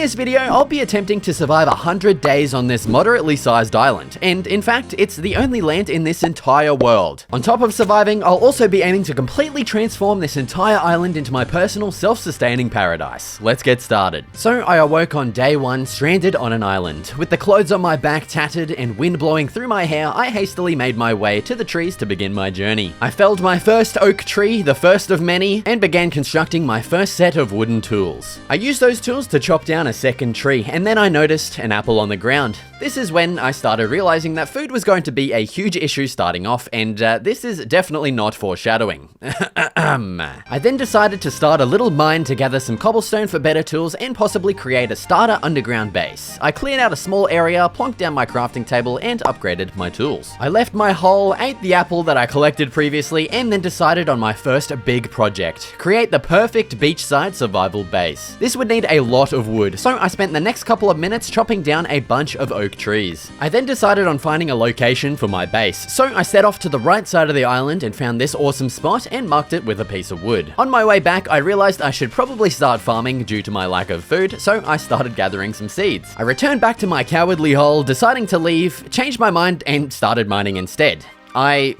this video, I'll be attempting to survive 100 days on this moderately sized island, and in fact, it's the only land in this entire world. On top of surviving, I'll also be aiming to completely transform this entire island into my personal self-sustaining paradise. Let's get started. So I awoke on day 1, stranded on an island. With the clothes on my back tattered and wind blowing through my hair, I hastily made my way to the trees to begin my journey. I felled my first oak tree, the first of many, and began constructing my first set of wooden tools. I used those tools to chop down a second tree, and then I noticed an apple on the ground. This is when I started realizing that food was going to be a huge issue starting off, and this is definitely not foreshadowing. I then decided to start a little mine to gather some cobblestone for better tools and possibly create a starter underground base. I cleared out a small area, plonked down my crafting table, and upgraded my tools. I left my hole, ate the apple that I collected previously, and then decided on my first big project: create the perfect beachside survival base. This would need a lot of wood, so I spent the next couple of minutes chopping down a bunch of oak trees. I then decided on finding a location for my base, so I set off to the right side of the island and found this awesome spot and marked it with a piece of wood. On my way back, I realized I should probably start farming due to my lack of food, so I started gathering some seeds. I returned back to my cowardly hole, deciding to leave, changed my mind, and started mining instead. I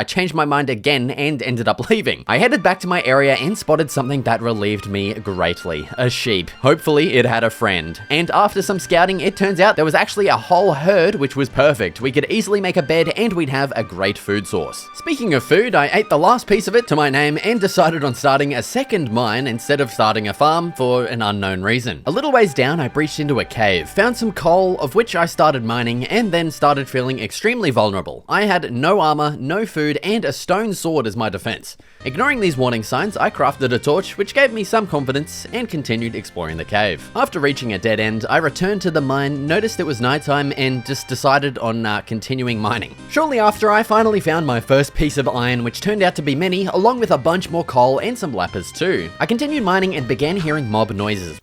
changed my mind again and ended up leaving. I headed back to my area and spotted something that relieved me greatly. A sheep. Hopefully it had a friend. And after some scouting, it turns out there was actually a whole herd, which was perfect. We could easily make a bed and we'd have a great food source. Speaking of food, I ate the last piece of it to my name and decided on starting a second mine instead of starting a farm for an unknown reason. A little ways down, I breached into a cave, found some coal, of which I started mining, and then started feeling extremely vulnerable. I had no armor, no food, and a stone sword as my defense. Ignoring these warning signs, I crafted a torch, which gave me some confidence, and continued exploring the cave. After reaching a dead end, I returned to the mine, noticed it was nighttime, and just decided on continuing mining. Shortly after, I finally found my first piece of iron, which turned out to be many, along with a bunch more coal and some lapis too. I continued mining and began hearing mob noises,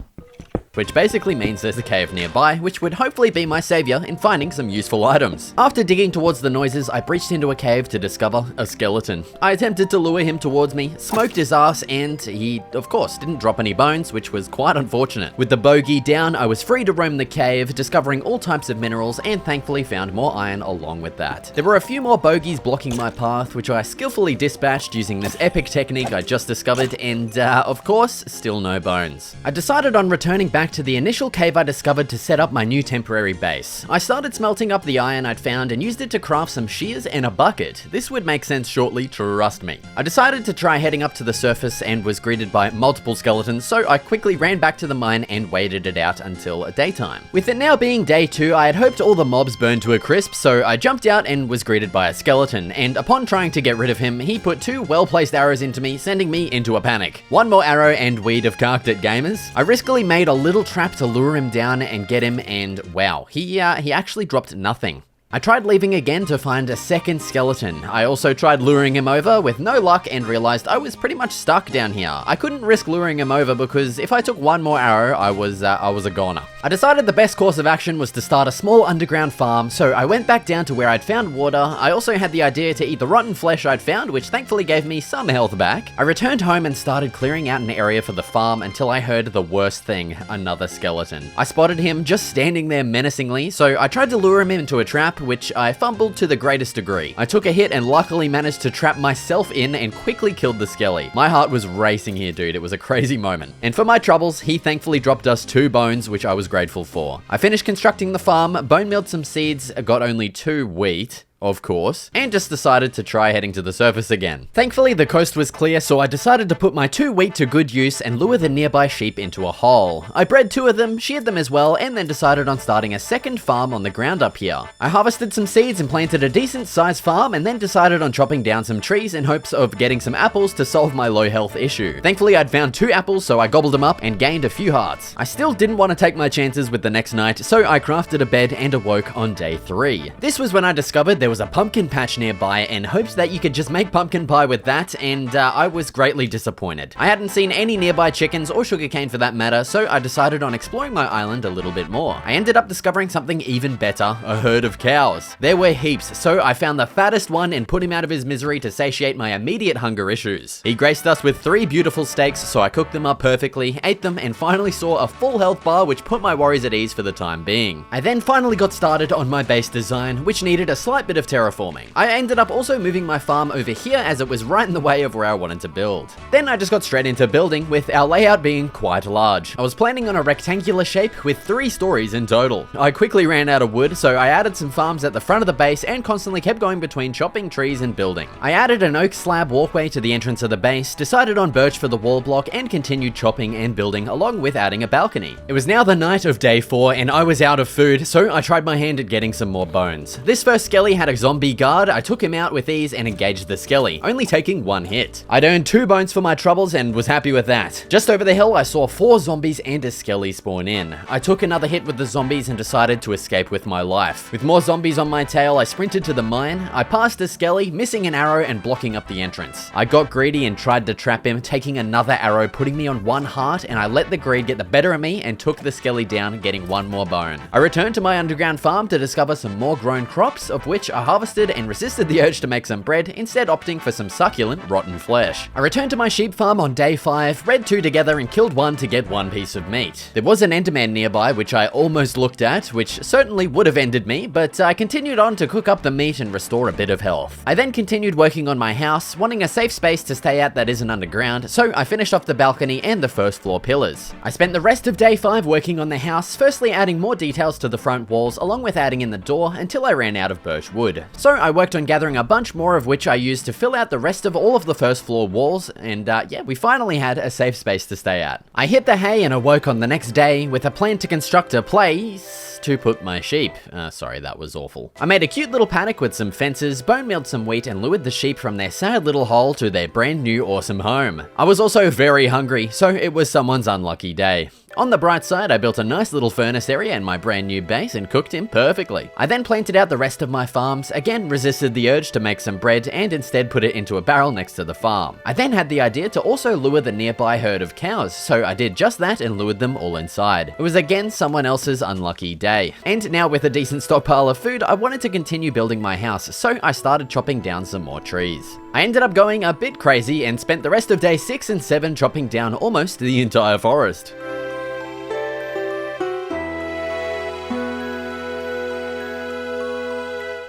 which basically means there's a cave nearby, which would hopefully be my savior in finding some useful items. After digging towards the noises, I breached into a cave to discover a skeleton. I attempted to lure him towards me, smoked his ass, and he, of course, didn't drop any bones, which was quite unfortunate. With the bogey down, I was free to roam the cave, discovering all types of minerals, and thankfully found more iron along with that. There were a few more bogeys blocking my path, which I skillfully dispatched using this epic technique I just discovered, and of course, still no bones. I decided on returning back to the initial cave I discovered to set up my new temporary base. I started smelting up the iron I'd found and used it to craft some shears and a bucket. This would make sense shortly, trust me. I decided to try heading up to the surface and was greeted by multiple skeletons, so I quickly ran back to the mine and waited it out until daytime. With it now being day 2, I had hoped all the mobs burned to a crisp, so I jumped out and was greeted by a skeleton, and upon trying to get rid of him, he put 2 well-placed arrows into me, sending me into a panic. One more arrow and we'd have carked it, gamers. I riskily made a little trap to lure him down and get him, and wow, he actually dropped nothing. I tried leaving again to find a second skeleton. I also tried luring him over with no luck and realized I was pretty much stuck down here. I couldn't risk luring him over because if I took one more arrow, I was a goner. I decided the best course of action was to start a small underground farm, so I went back down to where I'd found water. I also had the idea to eat the rotten flesh I'd found, which thankfully gave me some health back. I returned home and started clearing out an area for the farm until I heard the worst thing: another skeleton. I spotted him just standing there menacingly, so I tried to lure him into a trap, which I fumbled to the greatest degree. I took a hit and luckily managed to trap myself in and quickly killed the skelly. My heart was racing here, dude. It was a crazy moment. And for my troubles, he thankfully dropped us 2 bones, which I was grateful for. I finished constructing the farm, bone milled some seeds, got only 2 wheat, of course, and just decided to try heading to the surface again. Thankfully, the coast was clear, so I decided to put my 2 wheat to good use and lure the nearby sheep into a hole. I bred 2 of them, sheared them as well, and then decided on starting a second farm on the ground up here. I harvested some seeds and planted a decent sized farm, and then decided on chopping down some trees in hopes of getting some apples to solve my low health issue. Thankfully, I'd found 2 apples, so I gobbled them up and gained a few hearts. I still didn't want to take my chances with the next night, so I crafted a bed and awoke on day 3. This was when I discovered there there was a pumpkin patch nearby and hoped that you could just make pumpkin pie with that, and I was greatly disappointed. I hadn't seen any nearby chickens or sugarcane for that matter, so I decided on exploring my island a little bit more. I ended up discovering something even better, a herd of cows. There were heaps, so I found the fattest one and put him out of his misery to satiate my immediate hunger issues. He graced us with 3 beautiful steaks, so I cooked them up perfectly, ate them, and finally saw a full health bar which put my worries at ease for the time being. I then finally got started on my base design, which needed a slight bit of terraforming. I ended up also moving my farm over here as it was right in the way of where I wanted to build. Then I just got straight into building, with our layout being quite large. I was planning on a rectangular shape with 3 stories in total. I quickly ran out of wood, so I added some farms at the front of the base and constantly kept going between chopping trees and building. I added an oak slab walkway to the entrance of the base, decided on birch for the wall block, and continued chopping and building along with adding a balcony. It was now the night of day 4 and I was out of food, so I tried my hand at getting some more bones. This first skelly had a zombie guard. I took him out with ease and engaged the skelly, only taking 1 hit. I'd earned 2 bones for my troubles and was happy with that. Just over the hill, I saw 4 zombies and a skelly spawn in. I took another hit with the zombies and decided to escape with my life. With more zombies on my tail, I sprinted to the mine. I passed a skelly, missing an arrow and blocking up the entrance. I got greedy and tried to trap him, taking another arrow, putting me on 1 heart, and I let the greed get the better of me and took the skelly down, getting 1 more bone. I returned to my underground farm to discover some more grown crops, of which I harvested and resisted the urge to make some bread, instead opting for some succulent, rotten flesh. I returned to my sheep farm on day 5, read 2 together and killed 1 to get 1 piece of meat. There was an enderman nearby which I almost looked at, which certainly would have ended me, but I continued on to cook up the meat and restore a bit of health. I then continued working on my house, wanting a safe space to stay at that isn't underground, so I finished off the balcony and the first floor pillars. I spent the rest of day 5 working on the house, firstly adding more details to the front walls along with adding in the door until I ran out of birch wood. So I worked on gathering a bunch more, of which I used to fill out the rest of all of the first floor walls, and yeah, we finally had a safe space to stay at. I hit the hay and awoke on the next day with a plan to construct a place to put my sheep. Sorry, that was awful. I made a cute little paddock with some fences, bone mealed some wheat, and lured the sheep from their sad little hole to their brand new awesome home. I was also very hungry, so it was someone's unlucky day. On the bright side, I built a nice little furnace area in my brand new base and cooked him perfectly. I then planted out the rest of my farms, again resisted the urge to make some bread and instead put it into a barrel next to the farm. I then had the idea to also lure the nearby herd of cows, so I did just that and lured them all inside. It was again someone else's unlucky day. And now with a decent stockpile of food, I wanted to continue building my house, so I started chopping down some more trees. I ended up going a bit crazy and spent the rest of day 6 and 7 chopping down almost the entire forest.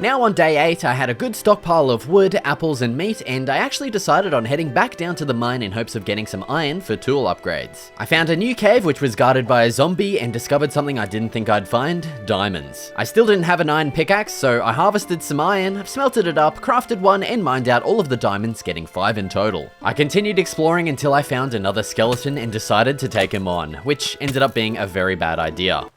Now on day 8, I had a good stockpile of wood, apples and meat, and I actually decided on heading back down to the mine in hopes of getting some iron for tool upgrades. I found a new cave which was guarded by a zombie and discovered something I didn't think I'd find: diamonds. I still didn't have an iron pickaxe, so I harvested some iron, smelted it up, crafted one, and mined out all of the diamonds, getting 5 in total. I continued exploring until I found another skeleton and decided to take him on, which ended up being a very bad idea.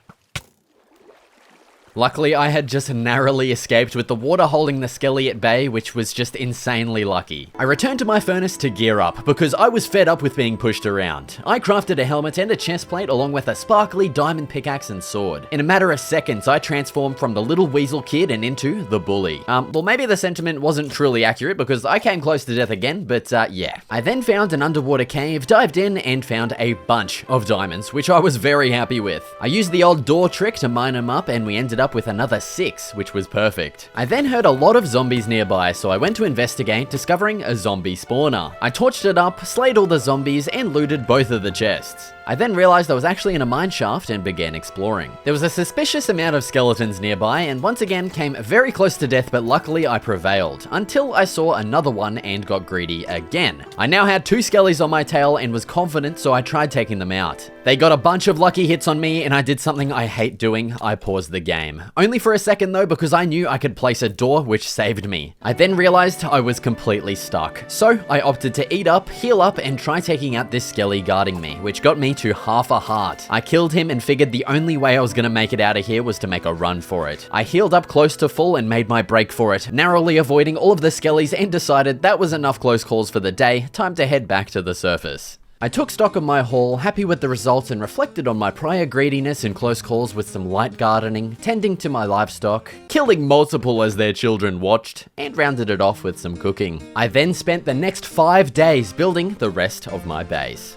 Luckily, I had just narrowly escaped with the water holding the skelly at bay, which was just insanely lucky. I returned to my furnace to gear up, because I was fed up with being pushed around. I crafted a helmet and a chest plate along with a sparkly diamond pickaxe and sword. In a matter of seconds, I transformed from the little weasel kid and into the bully. Well, maybe the sentiment wasn't truly accurate because I came close to death again, but yeah. I then found an underwater cave, dived in, and found a bunch of diamonds, which I was very happy with. I used the old door trick to mine them up, and we ended up with another 6, which was perfect. I then heard a lot of zombies nearby, so I went to investigate, discovering a zombie spawner. I torched it up, slayed all the zombies, and looted both of the chests. I then realized I was actually in a mine shaft and began exploring. There was a suspicious amount of skeletons nearby and once again came very close to death, but luckily I prevailed, until I saw another one and got greedy again. I now had 2 skellies on my tail and was confident, so I tried taking them out. They got a bunch of lucky hits on me and I did something I hate doing: I paused the game. Only for a second though, because I knew I could place a door, which saved me. I then realized I was completely stuck, so I opted to eat up, heal up, and try taking out this skelly guarding me, which got me to half a heart. I killed him and figured the only way I was gonna make it out of here was to make a run for it. I healed up close to full and made my break for it, narrowly avoiding all of the skellies, and decided that was enough close calls for the day, time to head back to the surface. I took stock of my haul, happy with the results, and reflected on my prior greediness in close calls with some light gardening, tending to my livestock, killing multiple as their children watched, and rounded it off with some cooking. I then spent the next 5 days building the rest of my base.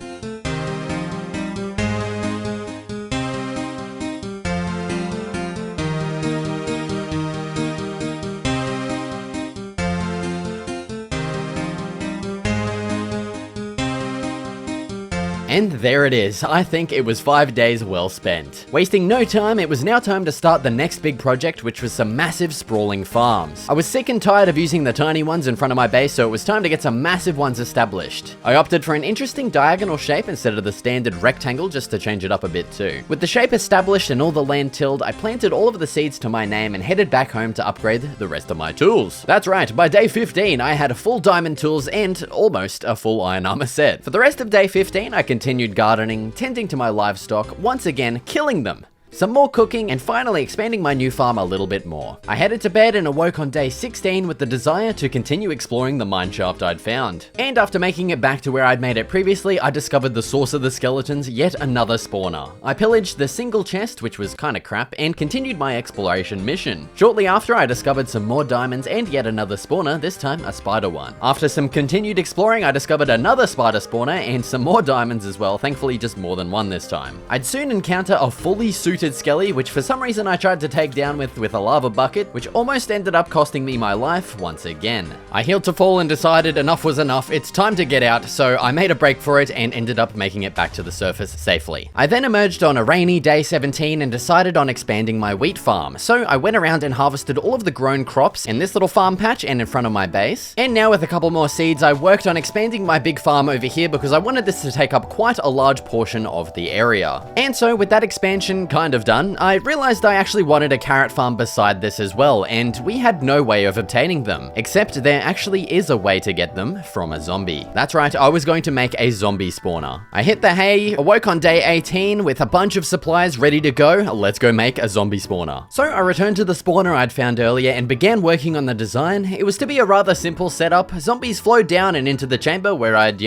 And there it is. I think it was 5 days well spent. Wasting no time, it was now time to start the next big project, which was some massive sprawling farms. I was sick and tired of using the tiny ones in front of my base, so it was time to get some massive ones established. I opted for an interesting diagonal shape instead of the standard rectangle, just to change it up a bit too. With the shape established and all the land tilled, I planted all of the seeds to my name and headed back home to upgrade the rest of my tools. That's right, by day 15, I had full diamond tools and almost a full iron armor set. For the rest of day 15, I continued gardening, tending to my livestock, once again killing them. Some more cooking, and finally expanding my new farm a little bit more. I headed to bed and awoke on day 16 with the desire to continue exploring the mineshaft I'd found. And after making it back to where I'd made it previously, I discovered the source of the skeletons, yet another spawner. I pillaged the single chest, which was kinda crap, and continued my exploration mission. Shortly after, I discovered some more diamonds and yet another spawner, this time a spider one. After some continued exploring, I discovered another spider spawner and some more diamonds as well, thankfully just more than one this time. I'd soon encounter a fully suited skelly, which for some reason I tried to take down with a lava bucket, which almost ended up costing me my life once again. I healed to full and decided enough was enough, it's time to get out, so I made a break for it and ended up making it back to the surface safely. I then emerged on a rainy day 17 and decided on expanding my wheat farm, so I went around and harvested all of the grown crops in this little farm patch and in front of my base. And now with a couple more seeds, I worked on expanding my big farm over here because I wanted this to take up quite a large portion of the area. And so with that expansion kind of done, I realized I actually wanted a carrot farm beside this as well, and we had no way of obtaining them, except there actually is a way to get them from a zombie. That's right, I was going to make a zombie spawner. I hit the hay, awoke on day 18 with a bunch of supplies ready to go. Let's go make a zombie spawner. So I returned to the spawner I'd found earlier and began working on the design. It was to be a rather simple setup. Zombies flowed down and into the chamber where I'd,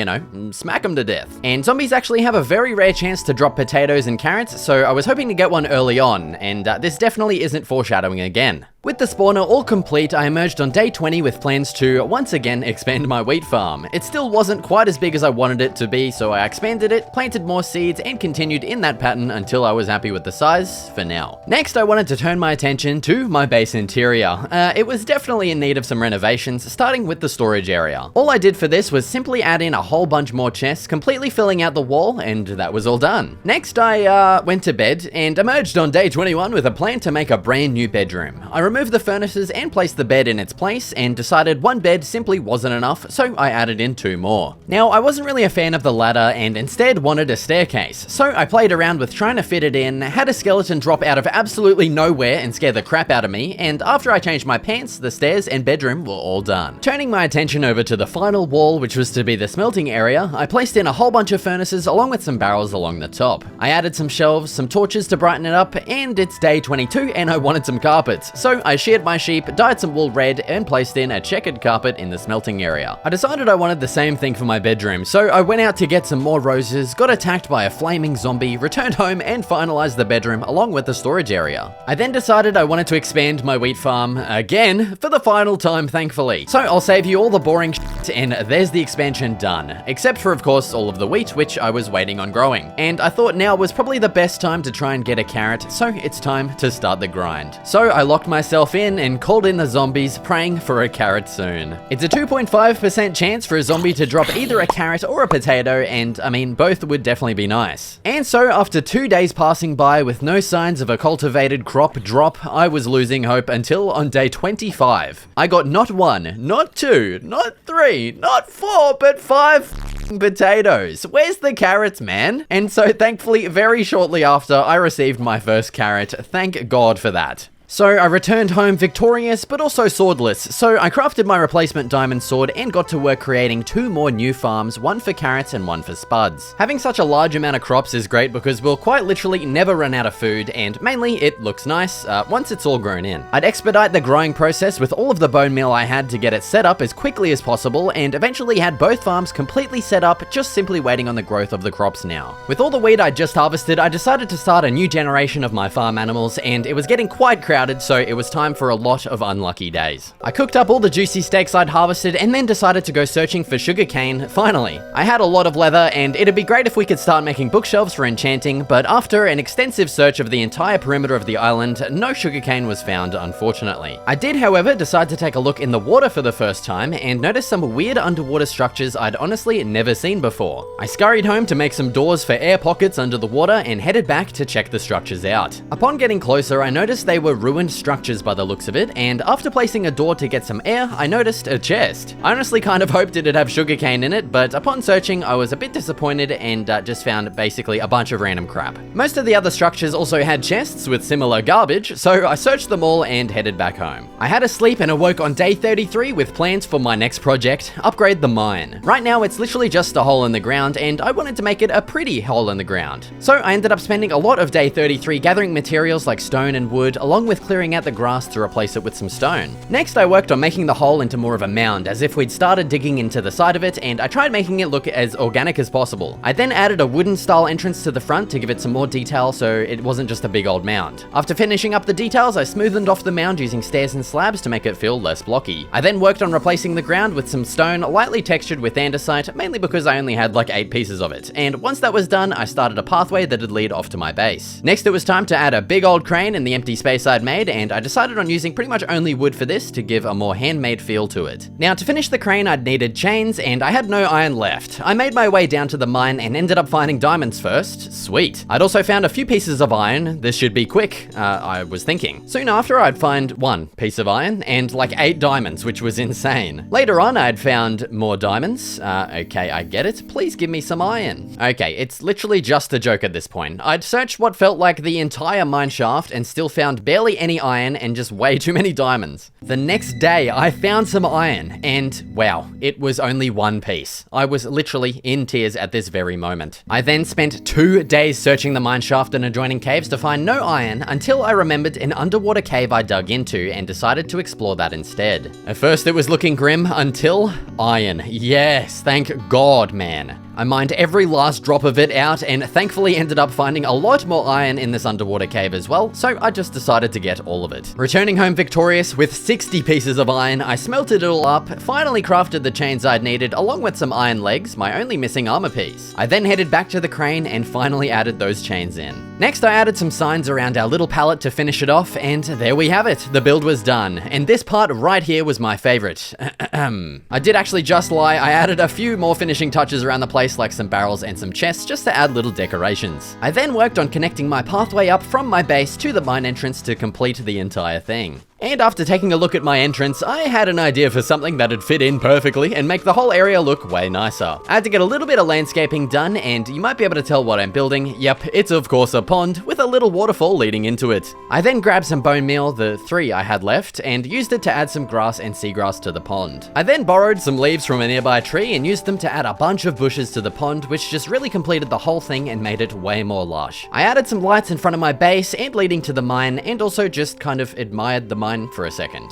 smack them to death. And zombies actually have a very rare chance to drop potatoes and carrots, so I was hoping to get one early on, and this definitely isn't foreshadowing again. With the spawner all complete, I emerged on day 20 with plans to once again expand my wheat farm. It still wasn't quite as big as I wanted it to be, so I expanded it, planted more seeds, and continued in that pattern until I was happy with the size for now. Next, I wanted to turn my attention to my base interior. It was definitely in need of some renovations, starting with the storage area. All I did for this was simply add in a whole bunch more chests, completely filling out the wall, and that was all done. Next, I went to bed and emerged on day 21 with a plan to make a brand new bedroom. I removed the furnaces and placed the bed in its place and decided one bed simply wasn't enough, so I added in 2 more. Now, I wasn't really a fan of the ladder and instead wanted a staircase, so I played around with trying to fit it in, had a skeleton drop out of absolutely nowhere and scare the crap out of me, and after I changed my pants, the stairs and bedroom were all done. Turning my attention over to the final wall, which was to be the smelting area, I placed in a whole bunch of furnaces along with some barrels along the top. I added some shelves, some torches to brighten it up, and it's day 22 and I wanted some carpets, so I sheared my sheep, dyed some wool red, and placed in a checkered carpet in the smelting area. I decided I wanted the same thing for my bedroom, so I went out to get some more roses, got attacked by a flaming zombie, returned home, and finalized the bedroom along with the storage area. I then decided I wanted to expand my wheat farm again, for the final time thankfully. So I'll save you all the boring shit, and there's the expansion done. Except for of course all of the wheat, which I was waiting on growing. And I thought now was probably the best time to try and get a carrot, so it's time to start the grind. So I locked myself in and called in the zombies, praying for a carrot soon. It's a 2.5% chance for a zombie to drop either a carrot or a potato, and I mean, both would definitely be nice. And so after 2 days passing by with no signs of a cultivated crop drop, I was losing hope until on day 25. I got not 1, not 2, not 3, not 4, but 5 potatoes. Where's the carrots, man? And so thankfully, very shortly after, I received my first carrot. Thank God for that. So I returned home victorious, but also swordless, so I crafted my replacement diamond sword and got to work creating 2 more new farms, one for carrots and one for spuds. Having such a large amount of crops is great because we'll quite literally never run out of food, and mainly it looks nice once it's all grown in. I'd expedite the growing process with all of the bone meal I had to get it set up as quickly as possible, and eventually had both farms completely set up, just simply waiting on the growth of the crops now. With all the wheat I'd just harvested, I decided to start a new generation of my farm animals, and it was getting quite crowded, so it was time for a lot of unlucky days. I cooked up all the juicy steaks I'd harvested and then decided to go searching for sugarcane. Finally, I had a lot of leather, and it'd be great if we could start making bookshelves for enchanting, but after an extensive search of the entire perimeter of the island, no sugarcane was found, unfortunately. I did, however, decide to take a look in the water for the first time and noticed some weird underwater structures I'd honestly never seen before. I scurried home to make some doors for air pockets under the water and headed back to check the structures out. Upon getting closer, I noticed they were ruined structures by the looks of it, and after placing a door to get some air, I noticed a chest. I honestly kind of hoped it'd have sugarcane in it, but upon searching, I was a bit disappointed and just found basically a bunch of random crap. Most of the other structures also had chests with similar garbage, so I searched them all and headed back home. I had a sleep and awoke on day 33 with plans for my next project, upgrade the mine. Right now, it's literally just a hole in the ground, and I wanted to make it a pretty hole in the ground. So I ended up spending a lot of day 33 gathering materials like stone and wood, along with clearing out the grass to replace it with some stone. Next, I worked on making the hole into more of a mound, as if we'd started digging into the side of it, and I tried making it look as organic as possible. I then added a wooden style entrance to the front to give it some more detail so it wasn't just a big old mound. After finishing up the details, I smoothed off the mound using stairs and slabs to make it feel less blocky. I then worked on replacing the ground with some stone lightly textured with andesite, mainly because I only had like 8 pieces of it, and once that was done, I started a pathway that'd lead off to my base. Next, it was time to add a big old crane in the empty space I'd made, and I decided on using pretty much only wood for this to give a more handmade feel to it. Now, to finish the crane, I'd needed chains, and I had no iron left. I made my way down to the mine and ended up finding diamonds first. Sweet. I'd also found a few pieces of iron. This should be quick, I was thinking. Soon after, I'd find 1 piece of iron and like 8 diamonds, which was insane. Later on, I'd found more diamonds. Okay, I get it. Please give me some iron. Okay, it's literally just a joke at this point. I'd searched what felt like the entire mine shaft and still found barely any iron and just way too many diamonds. The next day, I found some iron, and wow, it was only 1 piece. I was literally in tears at this very moment. I then spent 2 days searching the mine shaft and adjoining caves to find no iron until I remembered an underwater cave I dug into and decided to explore that instead. At first, it was looking grim until iron. Yes, thank God, man. I mined every last drop of it out and thankfully ended up finding a lot more iron in this underwater cave as well, so I just decided to get all of it. Returning home victorious with 60 pieces of iron, I smelted it all up, finally crafted the chains I'd needed along with some iron legs, my only missing armor piece. I then headed back to the crane and finally added those chains in. Next, I added some signs around our little pallet to finish it off, and there we have it. The build was done, and this part right here was my favorite. I did actually just lie, I added a few more finishing touches around the place like some barrels and some chests just to add little decorations. I then worked on connecting my pathway up from my base to the mine entrance to complete the entire thing. And after taking a look at my entrance, I had an idea for something that'd fit in perfectly and make the whole area look way nicer. I had to get a little bit of landscaping done, and you might be able to tell what I'm building. Yep, it's of course a pond with a little waterfall leading into it. I then grabbed some bone meal, the 3 I had left, and used it to add some grass and seagrass to the pond. I then borrowed some leaves from a nearby tree and used them to add a bunch of bushes to the pond, which just really completed the whole thing and made it way more lush. I added some lights in front of my base and leading to the mine, and also just kind of admired the mine for a second.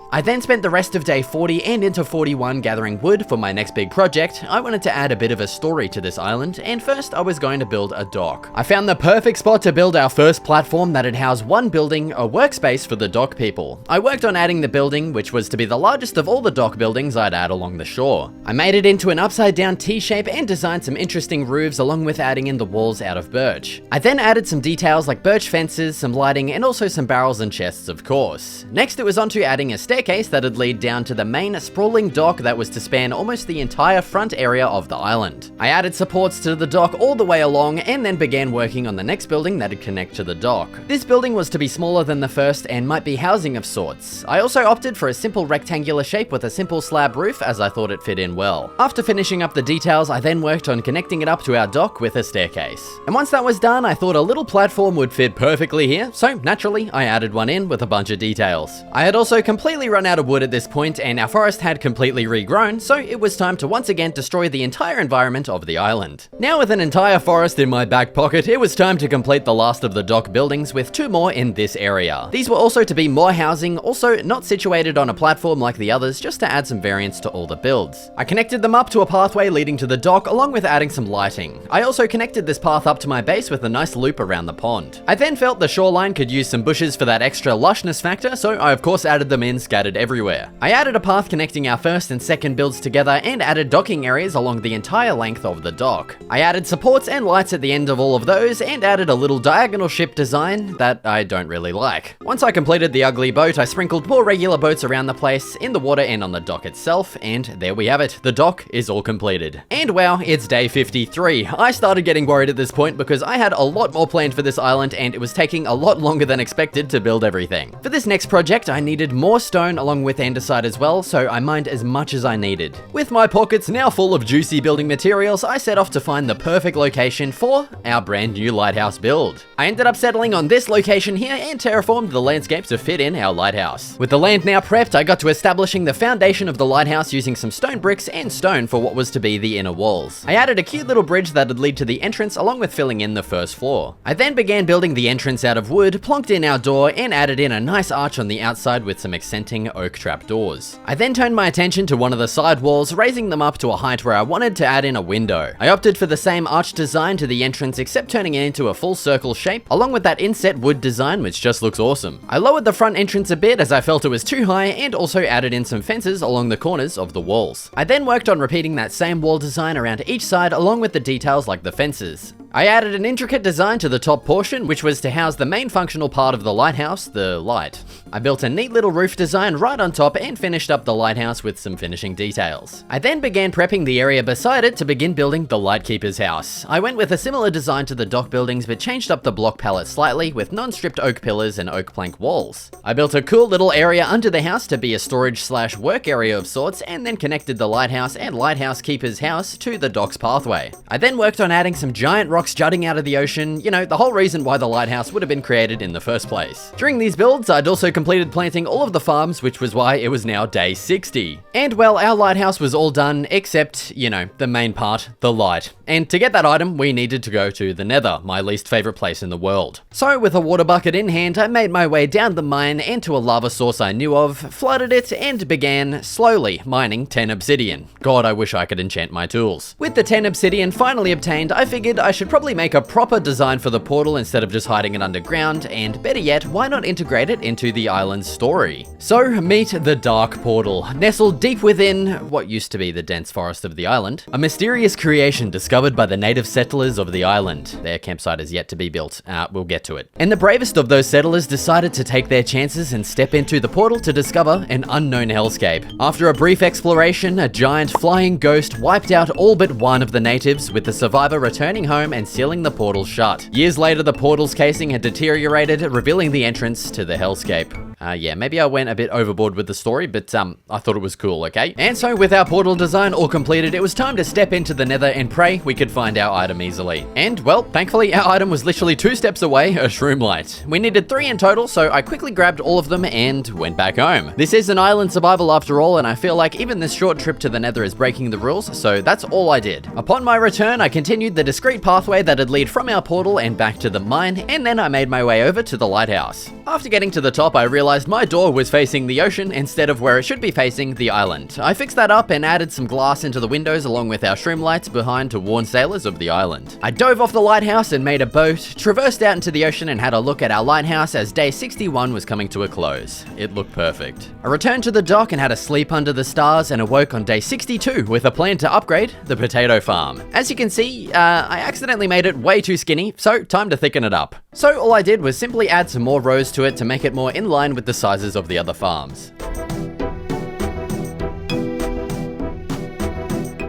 I then spent the rest of day 40 and into 41 gathering wood for my next big project. I wanted to add a bit of a story to this island, and first I was going to build a dock. I found the perfect spot to build our first platform that'd house 1 building, a workspace for the dock people. I worked on adding the building, which was to be the largest of all the dock buildings I'd add along the shore. I made it into an upside down T-shape and designed some interesting roofs along with adding in the walls out of birch. I then added some details like birch fences, some lighting, and also some barrels and chests of course. Next it was onto adding a staircase staircase that'd lead down to the main sprawling dock that was to span almost the entire front area of the island. I added supports to the dock all the way along and then began working on the next building that'd connect to the dock. This building was to be smaller than the first and might be housing of sorts. I also opted for a simple rectangular shape with a simple slab roof as I thought it fit in well. After finishing up the details, I then worked on connecting it up to our dock with a staircase. And once that was done, I thought a little platform would fit perfectly here, so naturally I added one in with a bunch of details. I had also completely run out of wood at this point and our forest had completely regrown, so it was time to once again destroy the entire environment of the island. Now with an entire forest in my back pocket, it was time to complete the last of the dock buildings with 2 more in this area. These were also to be more housing, also not situated on a platform like the others, just to add some variance to all the builds. I connected them up to a pathway leading to the dock along with adding some lighting. I also connected this path up to my base with a nice loop around the pond. I then felt the shoreline could use some bushes for that extra lushness factor, so I of course added them in scattered everywhere. I added a path connecting our first and second builds together and added docking areas along the entire length of the dock. I added supports and lights at the end of all of those and added a little diagonal ship design that I don't really like. Once I completed the ugly boat, I sprinkled more regular boats around the place, in the water and on the dock itself, and there we have it. The dock is all completed. And wow, it's day 53. I started getting worried at this point because I had a lot more planned for this island and it was taking a lot longer than expected to build everything. For this next project, I needed more stone along with andesite as well, so I mined as much as I needed. With my pockets now full of juicy building materials, I set off to find the perfect location for our brand new lighthouse build. I ended up settling on this location here and terraformed the landscape to fit in our lighthouse. With the land now prepped, I got to establishing the foundation of the lighthouse using some stone bricks and stone for what was to be the inner walls. I added a cute little bridge that would lead to the entrance along with filling in the first floor. I then began building the entrance out of wood, plonked in our door, and added in a nice arch on the outside with some accenting oak trapdoors. I then turned my attention to one of the side walls, raising them up to a height where I wanted to add in a window. I opted for the same arch design to the entrance except turning it into a full circle shape, along with that inset wood design which just looks awesome. I lowered the front entrance a bit as I felt it was too high and also added in some fences along the corners of the walls. I then worked on repeating that same wall design around each side along with the details like the fences. I added an intricate design to the top portion, which was to house the main functional part of the lighthouse, the light. I built a neat little roof design right on top and finished up the lighthouse with some finishing details. I then began prepping the area beside it to begin building the lightkeeper's house. I went with a similar design to the dock buildings but changed up the block palette slightly with non-stripped oak pillars and oak plank walls. I built a cool little area under the house to be a storage/work area of sorts and then connected the lighthouse and lighthouse keeper's house to the dock's pathway. I then worked on adding some giant rocks jutting out of the ocean, you know, the whole reason why the lighthouse would have been created in the first place. During these builds, I'd also completed planting all of the farms, which was why it was now day 60. And well, our lighthouse was all done, except, you know, the main part, the light. And to get that item, we needed to go to the Nether, my least favorite place in the world. So with a water bucket in hand, I made my way down the mine and to a lava source I knew of, flooded it, and began slowly mining 10 obsidian. God, I wish I could enchant my tools. With the 10 obsidian finally obtained, I figured I should probably make a proper design for the portal instead of just hiding it underground, and better yet, why not integrate it into the island's story? So meet the Dark Portal, nestled deep within what used to be the dense forest of the island, a mysterious creation discovered by the native settlers of the island. Their campsite is yet to be built, we'll get to it. And the bravest of those settlers decided to take their chances and step into the portal to discover an unknown hellscape. After a brief exploration, a giant flying ghost wiped out all but one of the natives, with the survivor returning home and sealing the portal shut. Years later, the portal's casing had deteriorated, revealing the entrance to the hellscape. Yeah, maybe I went a bit overboard with the story, but I thought it was cool, okay? And so with our portal design all completed, it was time to step into the Nether and pray we could find our item easily. And well, thankfully our item was literally 2 steps away, a shroom light. We needed 3 in total, so I quickly grabbed all of them and went back home. This is an island survival after all, and I feel like even this short trip to the Nether is breaking the rules, so that's all I did. Upon my return, I continued the discreet pathway that'd lead from our portal and back to the mine, and then I made my way over to the lighthouse. After getting to the top, I realized my door was facing the ocean instead of where it should be facing the island. I fixed that up and added some glass into the windows along with our shroom lights behind to warn sailors of the island. I dove off the lighthouse and made a boat, traversed out into the ocean and had a look at our lighthouse as day 61 was coming to a close. It looked perfect. I returned to the dock and had a sleep under the stars and awoke on day 62 with a plan to upgrade the potato farm. As you can see, I accidentally made it way too skinny, so time to thicken it up. So all I did was simply add some more rows to it to make it more in line with the sizes of the other farms.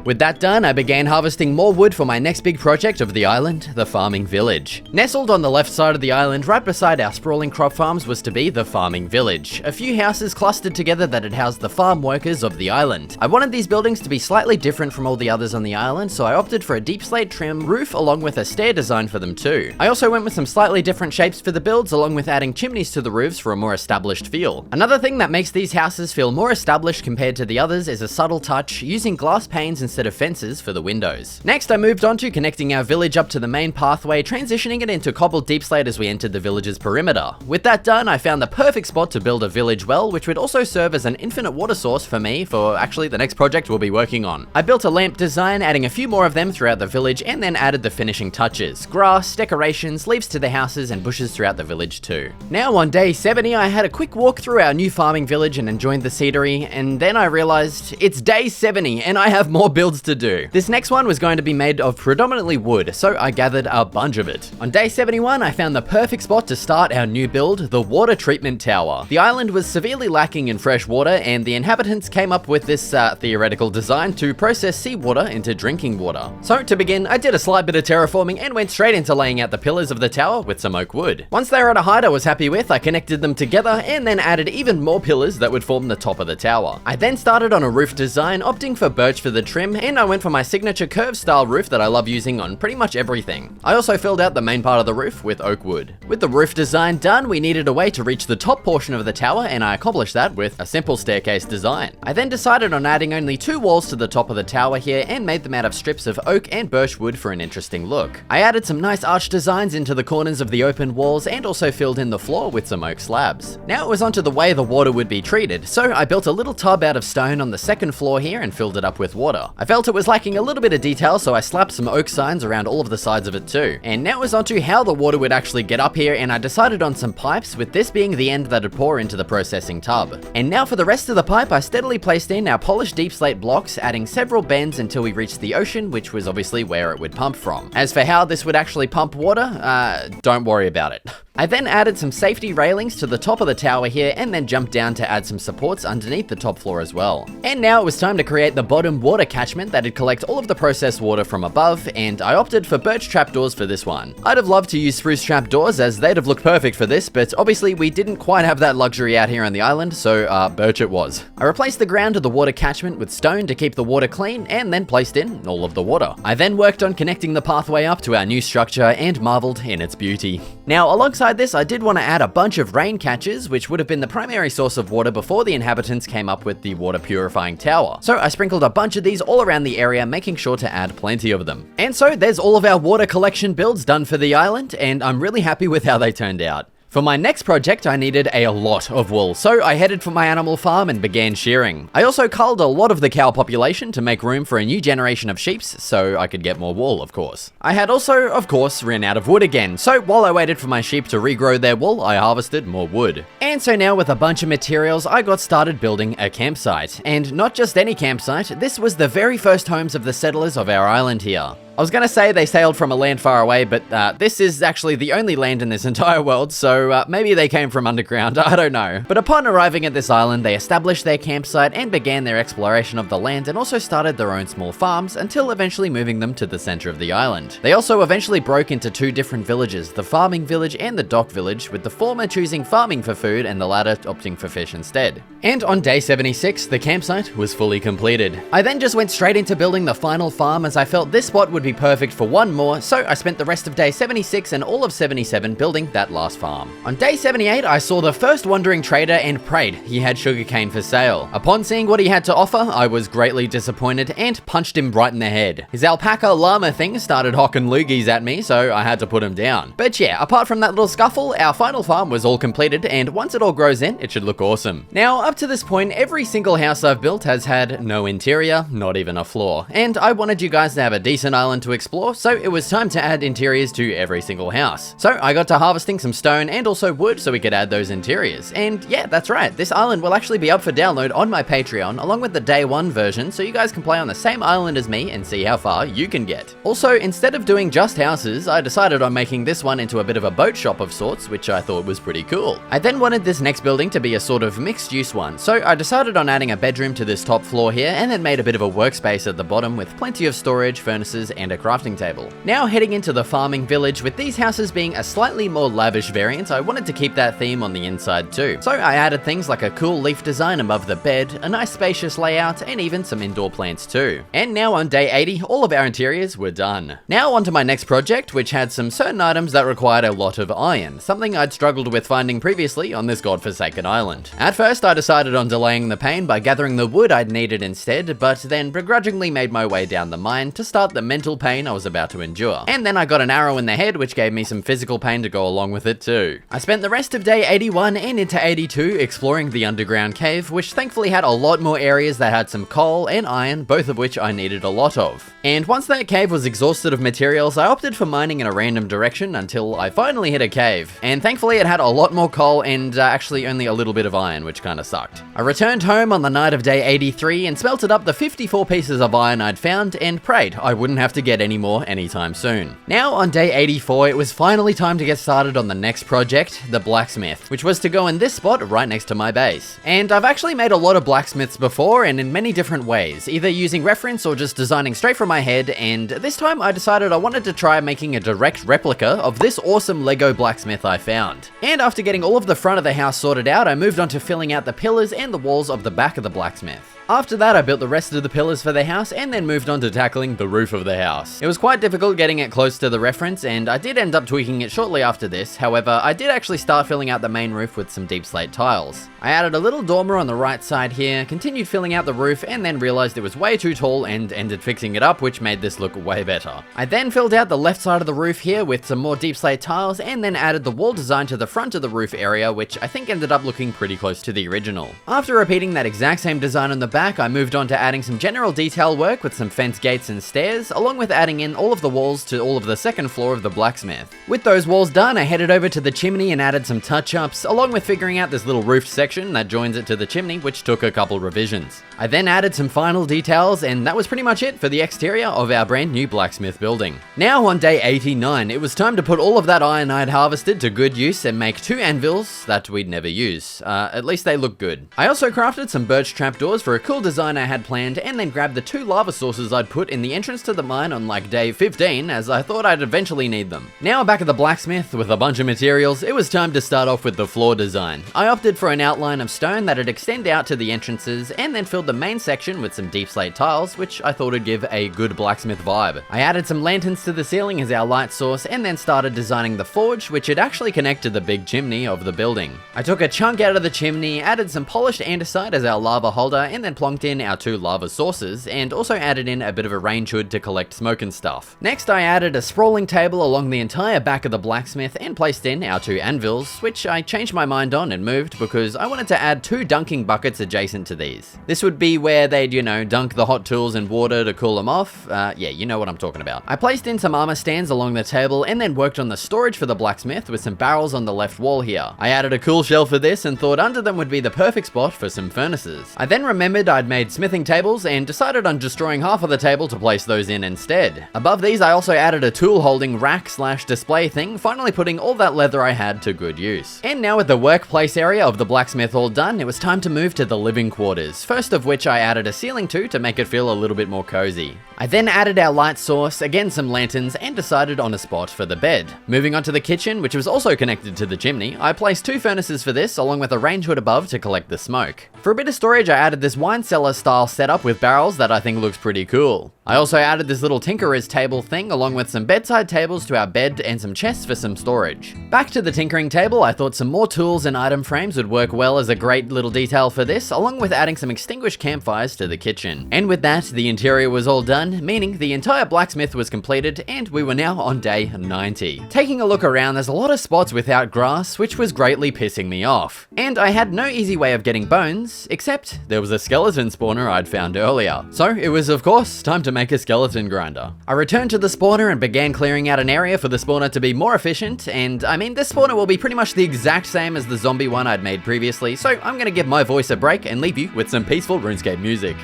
With that done, I began harvesting more wood for my next big project of the island, the farming village. Nestled on the left side of the island, right beside our sprawling crop farms, was to be the farming village. A few houses clustered together that had housed the farm workers of the island. I wanted these buildings to be slightly different from all the others on the island, so I opted for a deep slate trim roof along with a stair design for them too. I also went with some slightly different shapes for the builds, along with adding chimneys to the roofs for a more established feel. Another thing that makes these houses feel more established compared to the others is a subtle touch, using glass panes instead of fences for the windows. Next, I moved on to connecting our village up to the main pathway, transitioning it into cobbled deep slate as we entered the village's perimeter. With that done, I found the perfect spot to build a village well, which would also serve as an infinite water source for me for actually the next project we'll be working on. I built a lamp design, adding a few more of them throughout the village, and then added the finishing touches: grass, decorations, leaves to the houses, and bushes throughout the village too. Now on day 70, I had a quick walk through our new farming village and enjoyed the scenery, and then I realized it's day 70 and I have more builds to do. This next one was going to be made of predominantly wood, so I gathered a bunch of it. On day 71, I found the perfect spot to start our new build, the water treatment tower. The island was severely lacking in fresh water, and the inhabitants came up with this theoretical design to process seawater into drinking water. So to begin, I did a slight bit of terraforming and went straight into laying out the pillars of the tower with some oak wood. Once they were at a height I was happy with, I connected them together and then added even more pillars that would form the top of the tower. I then started on a roof design, opting for birch for the trim, and I went for my signature curved style roof that I love using on pretty much everything. I also filled out the main part of the roof with oak wood. With the roof design done, we needed a way to reach the top portion of the tower, and I accomplished that with a simple staircase design. I then decided on adding only 2 walls to the top of the tower here and made them out of strips of oak and birch wood for an interesting look. I added some nice arch designs into the corners of the open walls and also filled in the floor with some oak slabs. Now it was onto the way the water would be treated, so I built a little tub out of stone on the second floor here and filled it up with water. I felt it was lacking a little bit of detail, so I slapped some oak signs around all of the sides of it too. And now it was onto how the water would actually get up here, and I decided on some pipes, with this being the end that'd pour into the processing tub. And now for the rest of the pipe, I steadily placed in our polished deep slate blocks, adding several bends until we reached the ocean, which was obviously where it would pump from. As for how this would actually pump water, don't worry about it. I then added some safety railings to the top of the tower here and then jumped down to add some supports underneath the top floor as well. And now it was time to create the bottom water catchment that'd collect all of the processed water from above, and I opted for birch trapdoors for this one. I'd have loved to use spruce trapdoors as they'd have looked perfect for this, but obviously we didn't quite have that luxury out here on the island, so birch it was. I replaced the ground of the water catchment with stone to keep the water clean and then placed in all of the water. I then worked on connecting the pathway up to our new structure and marveled in its beauty. Now alongside this, I did want to add a bunch of rain catchers, which would have been the primary source of water before the inhabitants came up with the water purifying tower. So I sprinkled a bunch of these all around the area, making sure to add plenty of them. And so there's all of our water collection builds done for the island, and I'm really happy with how they turned out. For my next project, I needed a lot of wool, so I headed for my animal farm and began shearing. I also culled a lot of the cow population to make room for a new generation of sheep, so I could get more wool, of course. I had also, of course, ran out of wood again, so while I waited for my sheep to regrow their wool, I harvested more wood. And so now with a bunch of materials, I got started building a campsite. And not just any campsite, this was the very first homes of the settlers of our island here. I was gonna say they sailed from a land far away, but this is actually the only land in this entire world, so maybe they came from underground, I don't know. But upon arriving at this island, they established their campsite and began their exploration of the land, and also started their own small farms until eventually moving them to the center of the island. They also eventually broke into 2 different villages, the farming village and the dock village, with the former choosing farming for food and the latter opting for fish instead. And on day 76, the campsite was fully completed. I then just went straight into building the final farm, as I felt this spot would be perfect for one more, so I spent the rest of day 76 and all of 77 building that last farm. On day 78, I saw the first wandering trader and prayed he had sugarcane for sale. Upon seeing what he had to offer, I was greatly disappointed and punched him right in the head. His alpaca llama thing started hocking loogies at me, so I had to put him down. But yeah, apart from that little scuffle, our final farm was all completed, and once it all grows in, it should look awesome. Now, up to this point, every single house I've built has had no interior, not even a floor, and I wanted you guys to have a decent island island to explore, so it was time to add interiors to every single house. So I got to harvesting some stone and also wood so we could add those interiors. And yeah, that's right, this island will actually be up for download on my Patreon along with the day 1 version, so you guys can play on the same island as me and see how far you can get. Also, instead of doing just houses, I decided on making this one into a bit of a boat shop of sorts, which I thought was pretty cool. I then wanted this next building to be a sort of mixed use one, so I decided on adding a bedroom to this top floor here and then made a bit of a workspace at the bottom with plenty of storage, furnaces, and a crafting table. Now heading into the farming village, with these houses being a slightly more lavish variant, I wanted to keep that theme on the inside too. So I added things like a cool leaf design above the bed, a nice spacious layout, and even some indoor plants too. And now on day 80, all of our interiors were done. Now onto my next project, which had some certain items that required a lot of iron, something I'd struggled with finding previously on this godforsaken island. At first I decided on delaying the pain by gathering the wood I'd needed instead, but then begrudgingly made my way down the mine to start the mental pain I was about to endure. And then I got an arrow in the head, which gave me some physical pain to go along with it too. I spent the rest of day 81 and into 82 exploring the underground cave, which thankfully had a lot more areas that had some coal and iron, both of which I needed a lot of. And once that cave was exhausted of materials, I opted for mining in a random direction until I finally hit a cave. And thankfully it had a lot more coal and actually only a little bit of iron, which kinda sucked. I returned home on the night of day 83 and smelted up the 54 pieces of iron I'd found and prayed I wouldn't have to get any more anytime soon. Now on day 84, it was finally time to get started on the next project, the Blacksmith, which was to go in this spot right next to my base. And I've actually made a lot of blacksmiths before and in many different ways, either using reference or just designing straight from my head, and this time I decided I wanted to try making a direct replica of this awesome Lego blacksmith I found. And after getting all of the front of the house sorted out, I moved on to filling out the pillars and the walls of the back of the blacksmith. After that, I built the rest of the pillars for the house and then moved on to tackling the roof of the house. It was quite difficult getting it close to the reference, and I did end up tweaking it shortly after this. However, I did actually start filling out the main roof with some deep slate tiles. I added a little dormer on the right side here, continued filling out the roof, and then realized it was way too tall and ended fixing it up, which made this look way better. I then filled out the left side of the roof here with some more deep slate tiles, and then added the wall design to the front of the roof area, which I think ended up looking pretty close to the original. After repeating that exact same design on the back, I moved on to adding some general detail work with some fence gates and stairs, along with adding in all of the walls to all of the second floor of the blacksmith. With those walls done, I headed over to the chimney and added some touch-ups, along with figuring out this little roofed section that joins it to the chimney, which took a couple revisions. I then added some final details, and that was pretty much it for the exterior of our brand new blacksmith building. Now on day 89, it was time to put all of that iron I'd harvested to good use and make 2 anvils that we'd never use. At least they look good. I also crafted some birch trapdoors for a cool design I had planned, and then grabbed the 2 lava sources I'd put in the entrance to the mine on like day 15, as I thought I'd eventually need them. Now back at the blacksmith with a bunch of materials, it was time to start off with the floor design. I opted for an outline of stone that'd extend out to the entrances, and then filled the main section with some deep slate tiles, which I thought would give a good blacksmith vibe. I added some lanterns to the ceiling as our light source, and then started designing the forge, which would actually connect to the big chimney of the building. I took a chunk out of the chimney, added some polished andesite as our lava holder, and then plonked in our 2 lava sources, and also added in a bit of a range hood to collect smoke and stuff. Next, I added a sprawling table along the entire back of the blacksmith and placed in our 2 anvils, which I changed my mind on and moved because I wanted to add 2 dunking buckets adjacent to these. This would be where they'd, dunk the hot tools in water to cool them off. Yeah, you know what I'm talking about. I placed in some armor stands along the table and then worked on the storage for the blacksmith with some barrels on the left wall here. I added a cool shelf for this and thought under them would be the perfect spot for some furnaces. I then remembered I'd made smithing tables and decided on destroying half of the table to place those in instead. Above these, I also added a tool holding rack / display thing, finally putting all that leather I had to good use. And now with the workplace area of the blacksmith all done, it was time to move to the living quarters, first of which I added a ceiling to make it feel a little bit more cozy. I then added our light source, again some lanterns, and decided on a spot for the bed. Moving on to the kitchen, which was also connected to the chimney, I placed 2 furnaces for this, along with a range hood above to collect the smoke. For a bit of storage, I added this wine cellar style setup with barrels that I think looks pretty cool. I also added this little tinkerer's table thing, along with some bedside tables to our bed and some chests for some storage. Back to the tinkering table, I thought some more tools and item frames would work well as a great little detail for this, along with adding some extinguished campfires to the kitchen. And with that, the interior was all done, meaning the entire blacksmith was completed, and we were now on day 90. Taking a look around, there's a lot of spots without grass, which was greatly pissing me off. And I had no easy way of getting bones, except there was a skeleton spawner I'd found earlier. So it was, of course, time to make a skeleton grind. grinder. I returned to the spawner and began clearing out an area for the spawner to be more efficient, and I mean, this spawner will be pretty much the exact same as the zombie one I'd made previously, so I'm gonna give my voice a break and leave you with some peaceful RuneScape music.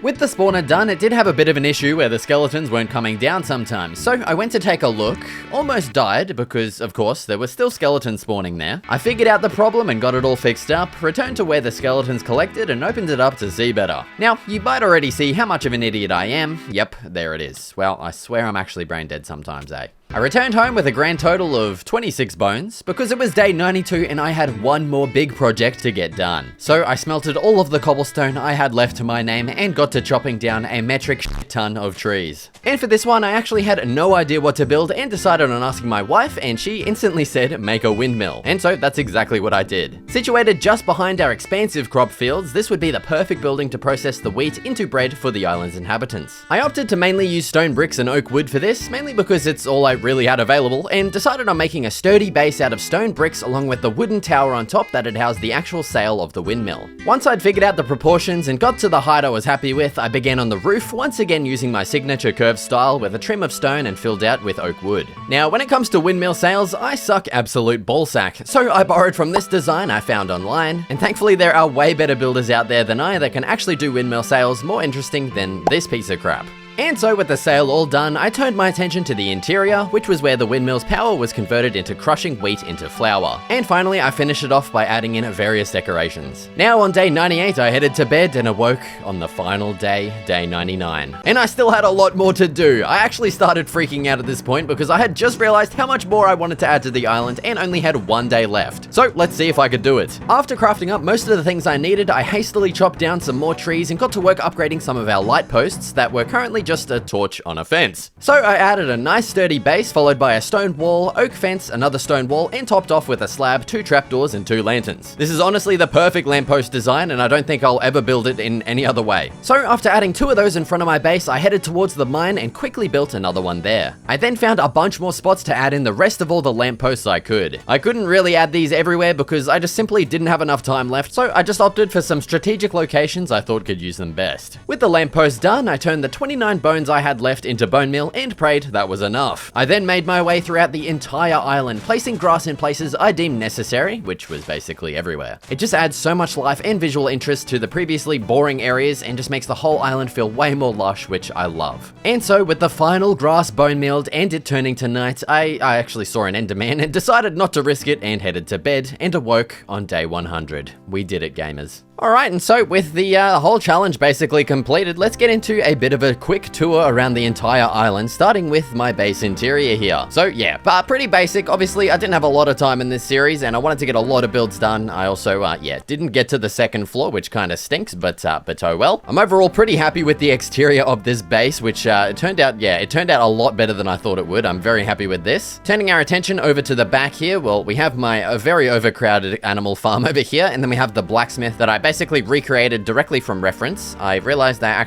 With the spawner done, it did have a bit of an issue where the skeletons weren't coming down sometimes, so I went to take a look, almost died because, of course, there were still skeletons spawning there. I figured out the problem and got it all fixed up, returned to where the skeletons collected and opened it up to see better. Now, you might already see how much of an idiot I am. Yep, there it is. Well, I swear I'm actually brain dead sometimes, eh? I returned home with a grand total of 26 bones because it was day 92 and I had one more big project to get done. So I smelted all of the cobblestone I had left to my name and got to chopping down a metric ton of trees. And for this one, I actually had no idea what to build and decided on asking my wife, and she instantly said, make a windmill. And so that's exactly what I did. Situated just behind our expansive crop fields, this would be the perfect building to process the wheat into bread for the island's inhabitants. I opted to mainly use stone bricks and oak wood for this, mainly because it's all I really had available, and decided on making a sturdy base out of stone bricks along with the wooden tower on top that had housed the actual sail of the windmill. Once I'd figured out the proportions and got to the height I was happy with, I began on the roof, once again using my signature curved style with a trim of stone and filled out with oak wood. Now, when it comes to windmill sails, I suck absolute ballsack, so I borrowed from this design I found online, and thankfully there are way better builders out there than I that can actually do windmill sails more interesting than this piece of crap. And so with the sail all done, I turned my attention to the interior, which was where the windmill's power was converted into crushing wheat into flour. And finally, I finished it off by adding in various decorations. Now on day 98, I headed to bed and awoke on the final day, day 99. And I still had a lot more to do. I actually started freaking out at this point because I had just realized how much more I wanted to add to the island and only had one day left. So let's see if I could do it. After crafting up most of the things I needed, I hastily chopped down some more trees and got to work upgrading some of our light posts that were currently just a torch on a fence. So I added a nice sturdy base followed by a stone wall, oak fence, another stone wall, and topped off with a slab, 2 trapdoors, and 2 lanterns. This is honestly the perfect lamppost design, and I don't think I'll ever build it in any other way. So after adding 2 of those in front of my base, I headed towards the mine and quickly built another one there. I then found a bunch more spots to add in the rest of all the lampposts I could. I couldn't really add these everywhere because I just simply didn't have enough time left, so I just opted for some strategic locations I thought could use them best. With the lampposts done, I turned the 29 bones I had left into bone meal and prayed that was enough. I then made my way throughout the entire island, placing grass in places I deemed necessary, which was basically everywhere. It just adds so much life and visual interest to the previously boring areas and just makes the whole island feel way more lush, which I love. And so with the final grass bone mealed and it turning to night, I actually saw an enderman and decided not to risk it and headed to bed and awoke on day 100. We did it, gamers. Alright, and so with the whole challenge basically completed, let's get into a bit of a quick tour around the entire island, starting with my base interior here. So yeah, but pretty basic. Obviously, I didn't have a lot of time in this series, and I wanted to get a lot of builds done. I also, didn't get to the second floor, which kind of stinks, but oh well. I'm overall pretty happy with the exterior of this base, which it turned out a lot better than I thought it would. I'm very happy with this. Turning our attention over to the back here, well, we have my very overcrowded animal farm over here, and then we have the blacksmith that I basically recreated directly from reference. I realized that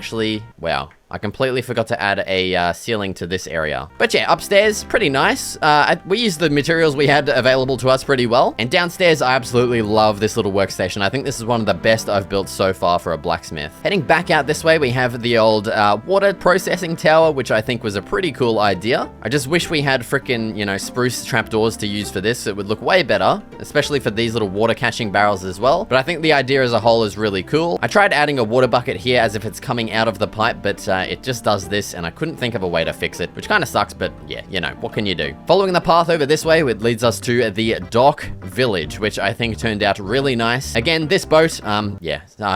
wow, I completely forgot to add a ceiling to this area. But yeah, upstairs, pretty nice. We used the materials we had available to us pretty well. And downstairs, I absolutely love this little workstation. I think this is one of the best I've built so far for a blacksmith. Heading back out this way, we have the old water processing tower, which I think was a pretty cool idea. I just wish we had frickin', spruce trapdoors to use for this. It would look way better, especially for these little water catching barrels as well. But I think the idea as a whole is really cool. I tried adding a water bucket here as if it's coming out of the pipe, but it just does this, and I couldn't think of a way to fix it, which kind of sucks, but yeah, what can you do? Following the path over this way, it leads us to the dock village, which I think turned out really nice. Again, this boat,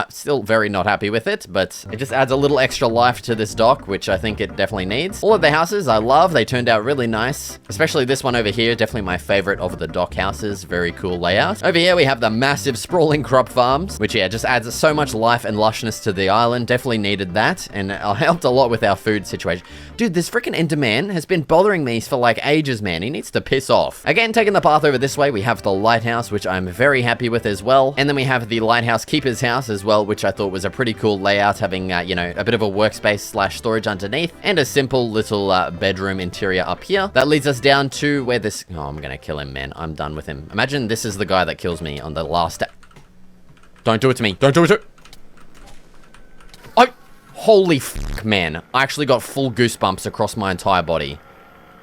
still very not happy with it, but it just adds a little extra life to this dock, which I think it definitely needs. All of the houses I love, they turned out really nice, especially this one over here, definitely my favorite of the dock houses. Very cool layout. Over here, we have the massive sprawling crop farms, which just adds so much life and lushness to the island. Definitely needed that, and and it helped a lot with our food situation. Dude, this freaking Enderman has been bothering me for like ages, man. He needs to piss off. Again, taking the path over this way, we have the lighthouse, which I'm very happy with as well. And then we have the lighthouse keeper's house as well, which I thought was a pretty cool layout, having, you know, a bit of a workspace slash storage underneath and a simple little bedroom interior up here. That leads us down to where this... Oh, I'm gonna kill him, man. I'm done with him. Imagine this is the guy that kills me on the last... Don't do it to me. Don't do it to... Oh, holy fuck, man. I actually got full goosebumps across my entire body.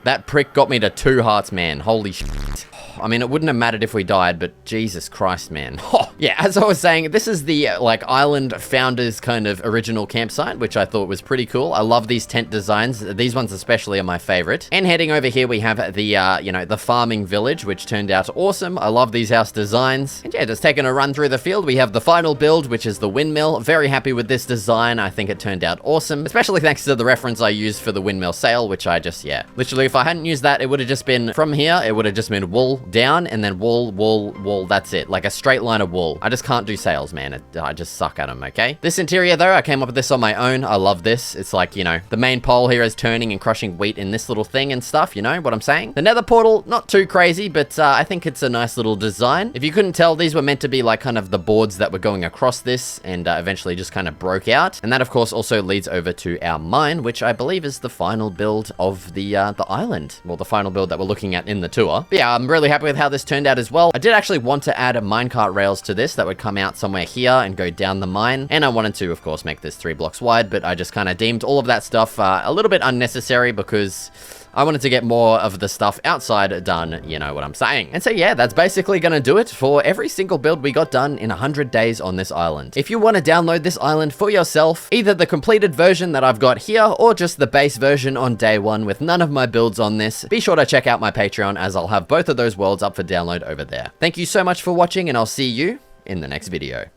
That prick got me to 2 hearts, man. Holy shit. I mean, it wouldn't have mattered if we died, but Jesus Christ, man. Yeah, as I was saying, this is the, like, island founders kind of original campsite, which I thought was pretty cool. I love these tent designs. These ones especially are my favorite. And heading over here, we have the, you know, the farming village, which turned out awesome. I love these house designs. And yeah, just taking a run through the field, we have the final build, which is the windmill. Very happy with this design. I think it turned out awesome, especially thanks to the reference I used for the windmill sail, which I just, yeah. Literally, if I hadn't used that, it would have just been, from here, it would have just been wool down, and then wool, wool, wool, that's it. Like a straight line of wool. I just can't do sails, man. I just suck at them, okay? This interior, though, I came up with this on my own. I love this. It's like, you know, the main pole here is turning and crushing wheat in this little thing and stuff, you know what I'm saying? The nether portal, not too crazy, but I think it's a nice little design. If you couldn't tell, these were meant to be like kind of the boards that were going across this and eventually just kind of broke out. And that, of course, also leads over to our mine, which I believe is the final build of the island. Well, the final build that we're looking at in the tour. But yeah, I'm really happy with how this turned out as well. I did actually want to add a minecart rails to this that would come out somewhere here and go down the mine. And I wanted to, of course, make this 3 blocks wide, but I just kind of deemed all of that stuff a little bit unnecessary because I wanted to get more of the stuff outside done, you know what I'm saying. And so yeah, that's basically gonna do it for every single build we got done in 100 days on this island. If you want to download this island for yourself, either the completed version that I've got here or just the base version on day 1 with none of my builds on this, be sure to check out my Patreon as I'll have both of those worlds up for download over there. Thank you so much for watching and I'll see you in the next video.